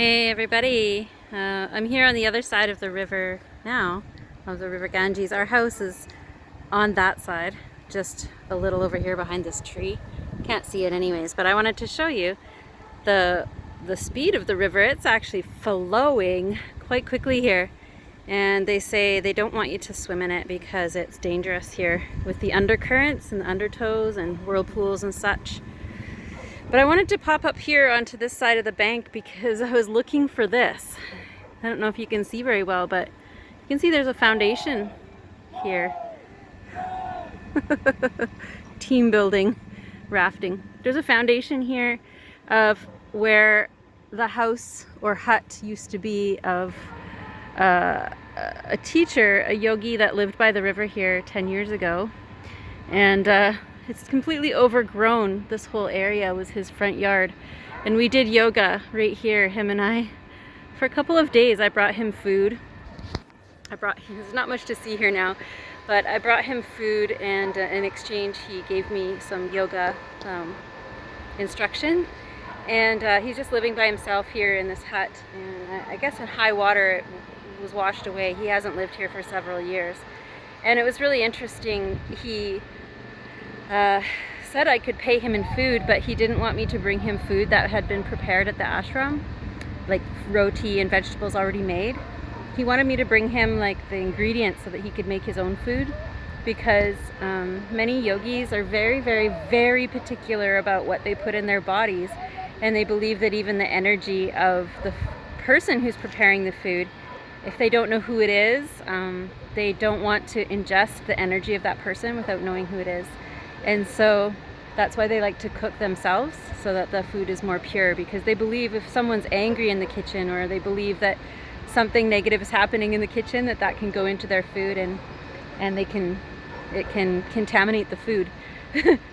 Hey everybody, I'm here on the other side of the river now, of the River Ganges. Our house is on that side, just a little over here behind this tree. Can't see it anyways, but I wanted to show you the speed of the river. It's actually flowing quite quickly here, and they say they don't want you to swim in it because it's dangerous here with the undercurrents and the undertows and whirlpools and such. But I wanted to pop up here onto this side of the bank because I was looking for this. I don't know if you can see very well, but you can see there's a foundation here. Team building, rafting. There's a foundation here of where the house or hut used to be of a teacher, a yogi that lived by the river here 10 years ago. And it's completely overgrown. This whole area was his front yard. And we did yoga right here, him and I, for a couple of days. I brought him food. There's not much to see here now, but I brought him food, and in exchange he gave me some yoga instruction. And he's just living by himself here in this hut. And I guess in high water it was washed away. He hasn't lived here for several years. And it was really interesting. He said I could pay him in food, but he didn't want me to bring him food that had been prepared at the ashram, like roti and vegetables already made. He wanted me to bring him like the ingredients so that he could make his own food, because many yogis are very, very, very particular about what they put in their bodies, and they believe that even the energy of the person who's preparing the food, if they don't know who it is, they don't want to ingest the energy of that person without knowing who it is. And so that's why they like to cook themselves, so that the food is more pure, because they believe if someone's angry in the kitchen, or they believe that something negative is happening in the kitchen, that can go into their food, and it can contaminate the food.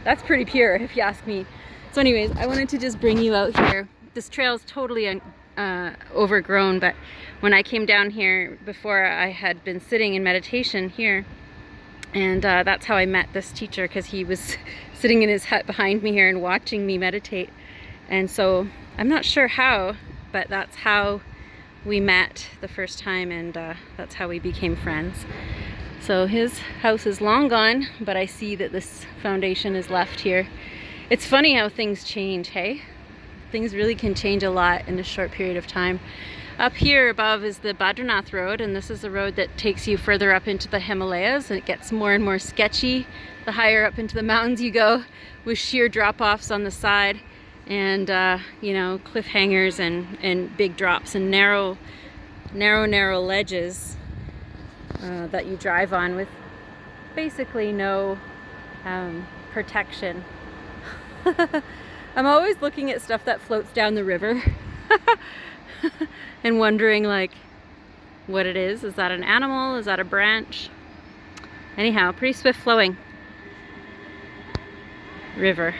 That's pretty pure if you ask me. So anyways, I wanted to just bring you out here. This trail is totally overgrown, but when I came down here before, I had been sitting in meditation here. And that's how I met this teacher, because he was sitting in his hut behind me here and watching me meditate. And so I'm not sure how, but that's how we met the first time, and that's how we became friends. So his house is long gone, but I see that this foundation is left here. It's funny how things change, hey? Things really can change a lot in a short period of time. Up here above is the Badrinath Road, and this is a road that takes you further up into the Himalayas, and it gets more and more sketchy the higher up into the mountains you go, with sheer drop-offs on the side, and you know, cliffhangers and big drops and narrow ledges that you drive on with basically no protection. I'm always looking at stuff that floats down the river and wondering like what it is. Is that an animal? Is that a branch? Anyhow, pretty swift flowing river.